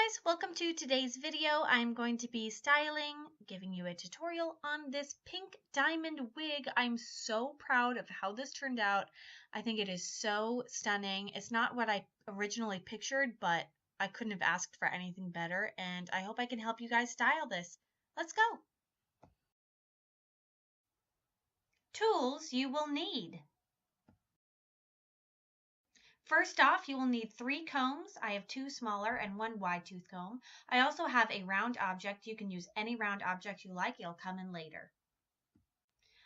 guys, welcome to today's video. I'm going to be giving you a tutorial on this pink diamond wig. I'm so proud of how this turned out. I think it is so stunning. It's not what I originally pictured, but I couldn't have asked for anything better, and I hope I can help you guys style this. Let's go. Tools you will need. First off, you will need 3 combs. I have 2 smaller and 1 wide tooth comb. I also have a round object. You can use any round object you like. It'll come in later.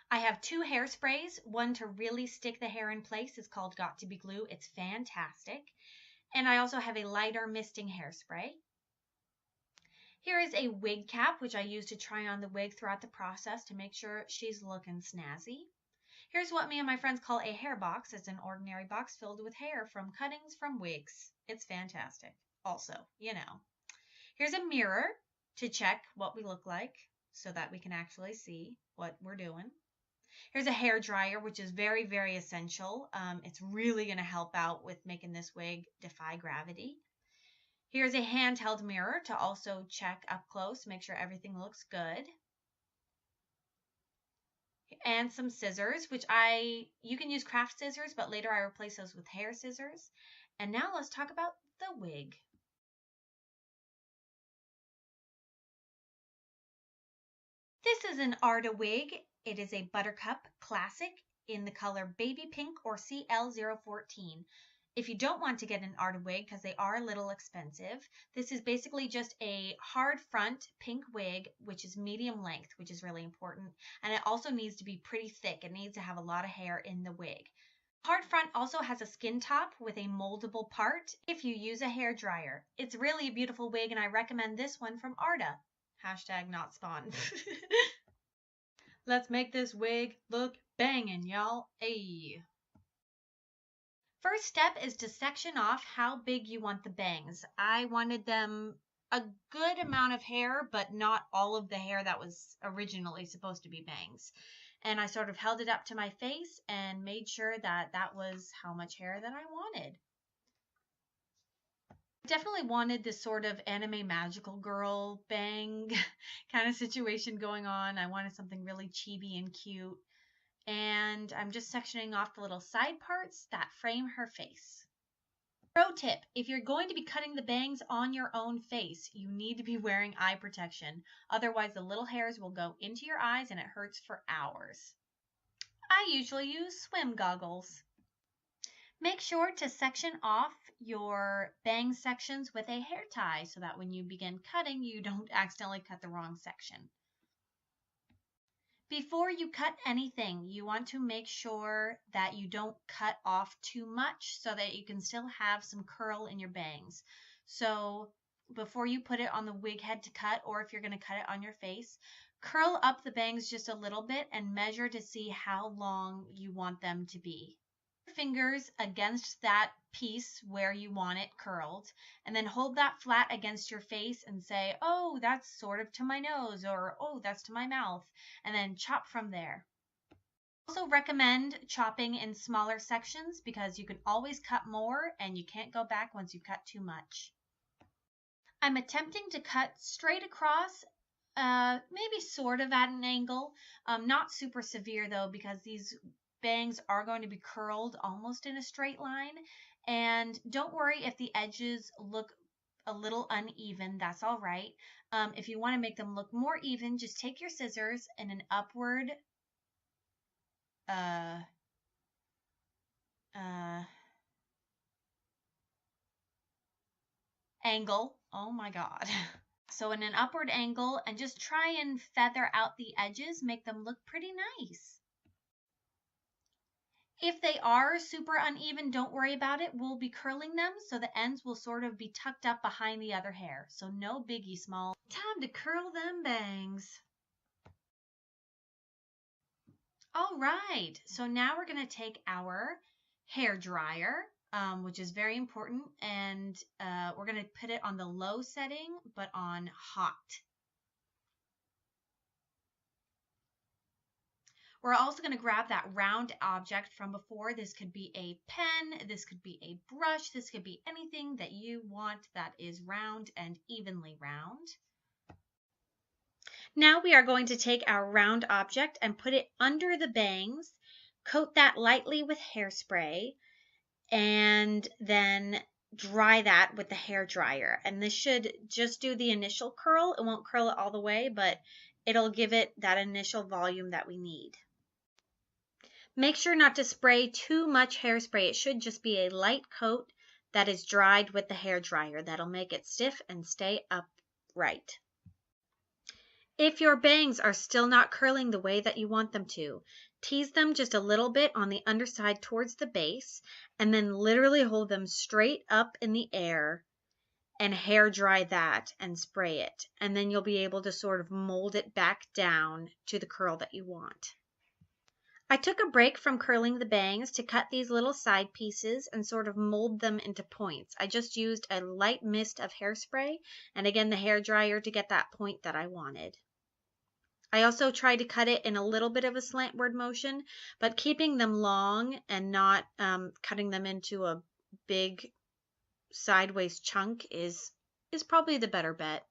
I have 2 hairsprays. One to really stick the hair in place is called Got to Be Glue. It's fantastic. And I also have a lighter misting hairspray. Here is a wig cap, which I use to try on the wig throughout the process to make sure she's looking snazzy. Here's what me and my friends call a hair box. It's an ordinary box filled with hair from cuttings from wigs. It's fantastic. Also, you know. Here's a mirror to check what we look like so that we can actually see what we're doing. Here's a hair dryer, which is very, very essential. It's really going to help out with making this wig defy gravity. Here's a handheld mirror to also check up close, make sure everything looks good. And some scissors, which you can use craft scissors, but later I replace those with hair scissors. And now let's talk about the wig. This is an Arda wig. It is a Buttercup Classic in the color Baby Pink or CL014. If you don't want to get an Arda wig, because they are a little expensive, this is basically just a hard front pink wig, which is medium length, which is really important. And it also needs to be pretty thick. It needs to have a lot of hair in the wig. Hard front also has a skin top with a moldable part if you use a hair dryer. It's really a beautiful wig, and I recommend this one from Arda. Hashtag not spawn. Let's make this wig look bangin', y'all. Ayy. First step is to section off how big you want the bangs. I wanted them a good amount of hair, but not all of the hair that was originally supposed to be bangs. And I sort of held it up to my face and made sure that that was how much hair that I wanted. Definitely wanted this sort of anime magical girl bang kind of situation going on. I wanted something really chibi and cute. And I'm just sectioning off the little side parts that frame her face. Pro tip, if you're going to be cutting the bangs on your own face, you need to be wearing eye protection. Otherwise, the little hairs will go into your eyes and it hurts for hours. I usually use swim goggles. Make sure to section off your bang sections with a hair tie so that when you begin cutting, you don't accidentally cut the wrong section. Before you cut anything, you want to make sure that you don't cut off too much so that you can still have some curl in your bangs. So before you put it on the wig head to cut, or if you're going to cut it on your face, curl up the bangs just a little bit and measure to see how long you want them to be. Fingers against that piece where you want it curled, and then hold that flat against your face and say, oh, that's sort of to my nose, or oh, that's to my mouth, and then chop from there. Also recommend chopping in smaller sections because you can always cut more and you can't go back once you cut too much. I'm attempting to cut straight across, maybe sort of at an angle, not super severe though, because these bangs are going to be curled almost in a straight line. And don't worry if the edges look a little uneven, that's all right. If you want to make them look more even, just take your scissors in an upward angle. Oh my God. So in an upward angle, and just try and feather out the edges, make them look pretty nice. If they are super uneven, don't worry about it. We'll be curling them so the ends will sort of be tucked up behind the other hair. So no biggie small. Time to curl them bangs. All right, so now we're going to take our hair dryer, which is very important, and we're going to put it on the low setting, but on hot. We're also going to grab that round object from before. This could be a pen, this could be a brush, this could be anything that you want that is round and evenly round. Now we are going to take our round object and put it under the bangs, coat that lightly with hairspray, and then dry that with the hair dryer. And this should just do the initial curl. It won't curl it all the way, but it'll give it that initial volume that we need. Make sure not to spray too much hairspray. It should just be a light coat that is dried with the hair dryer. That'll make it stiff and stay upright. If your bangs are still not curling the way that you want them to, tease them just a little bit on the underside towards the base, and then literally hold them straight up in the air and hair dry that and spray it. And then you'll be able to sort of mold it back down to the curl that you want. I took a break from curling the bangs to cut these little side pieces and sort of mold them into points. I just used a light mist of hairspray and again the hair dryer to get that point that I wanted. I also tried to cut it in a little bit of a slantward motion, but keeping them long and not cutting them into a big sideways chunk is probably the better bet.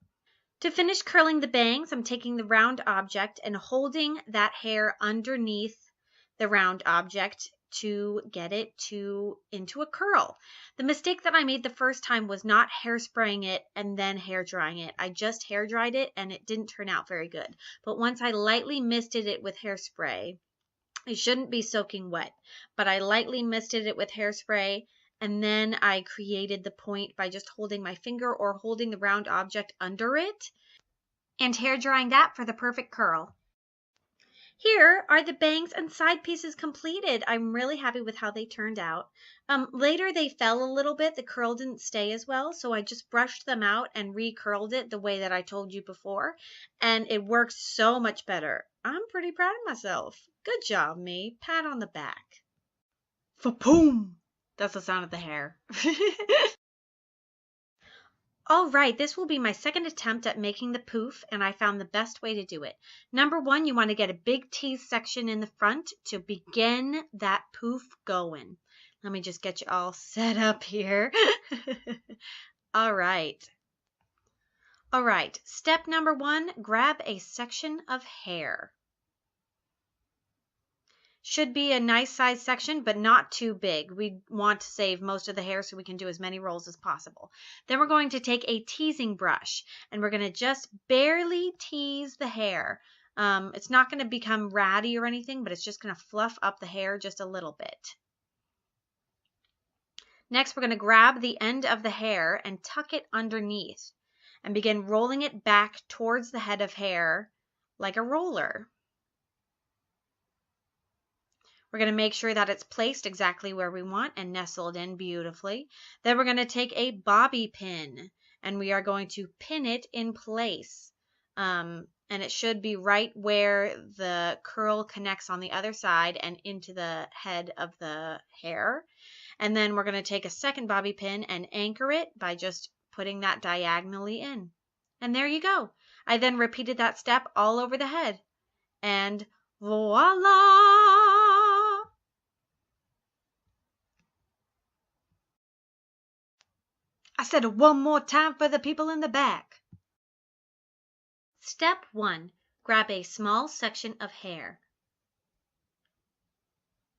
To finish curling the bangs, I'm taking the round object and holding that hair underneath the round object to get it into a curl. The mistake that I made the first time was not hairspraying it and then hair drying it. I just hair dried it and it didn't turn out very good. But once I lightly misted it with hairspray, it shouldn't be soaking wet, but I lightly misted it with hairspray and then I created the point by just holding my finger or holding the round object under it and hair drying that for the perfect curl. Here are the bangs and side pieces completed. I'm really happy with how they turned out. Later they fell a little bit. The curl didn't stay as well, so I just brushed them out and recurled it the way that I told you before, and it works so much better. I'm pretty proud of myself. Good job, me. Pat on the back. Fa-poom! That's the sound of the hair. All right, this will be my second attempt at making the poof, and I found the best way to do it. Number one, you want to get a big tease section in the front to begin that poof going. Let me just get you all set up here. All right. All right, step number one, grab a section of hair. Should be a nice size section, but not too big. We want to save most of the hair so we can do as many rolls as possible. Then we're going to take a teasing brush and we're going to just barely tease the hair. It's not going to become ratty or anything, but it's just going to fluff up the hair just a little bit. Next, we're going to grab the end of the hair and tuck it underneath and begin rolling it back towards the head of hair like a roller. We're going to make sure that it's placed exactly where we want and nestled in beautifully. Then we're going to take a bobby pin and we are going to pin it in place. And it should be right where the curl connects on the other side and into the head of the hair. And then we're going to take a second bobby pin and anchor it by just putting that diagonally in. And there you go. I then repeated that step all over the head. And voila! I said it one more time for the people in the back. Step 1. Grab a small section of hair.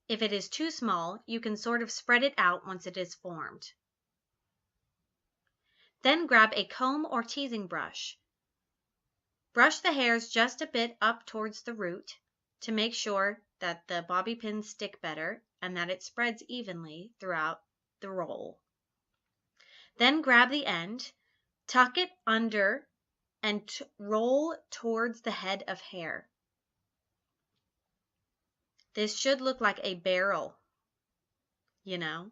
If it is too small, you can sort of spread it out once it is formed. Then grab a comb or teasing brush. Brush the hairs just a bit up towards the root to make sure that the bobby pins stick better and that it spreads evenly throughout the roll. Then grab the end, tuck it under, and roll towards the head of hair. This should look like a barrel, you know.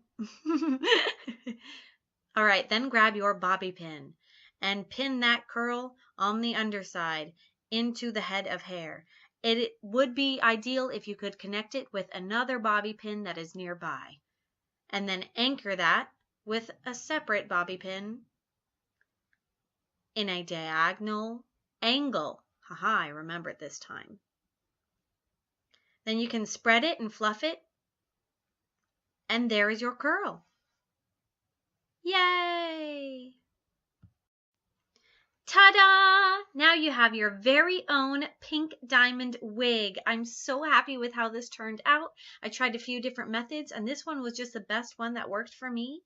All right, then grab your bobby pin and pin that curl on the underside into the head of hair. It would be ideal if you could connect it with another bobby pin that is nearby. And then anchor that with a separate bobby pin in a diagonal angle. Haha, I remember it this time. Then you can spread it and fluff it. And there is your curl. Yay! Ta-da! Now you have your very own pink diamond wig. I'm so happy with how this turned out. I tried a few different methods, and this one was just the best one that worked for me.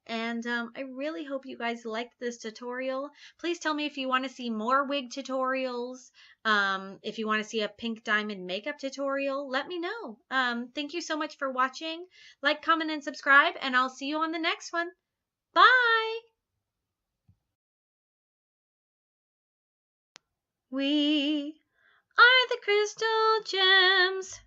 And I really hope you guys liked this tutorial. Please tell me if you want to see more wig tutorials. If you want to see a pink diamond makeup tutorial, let me know. Thank you so much for watching. Like, comment, and subscribe, and I'll see you on the next one. Bye! We are the crystal gems.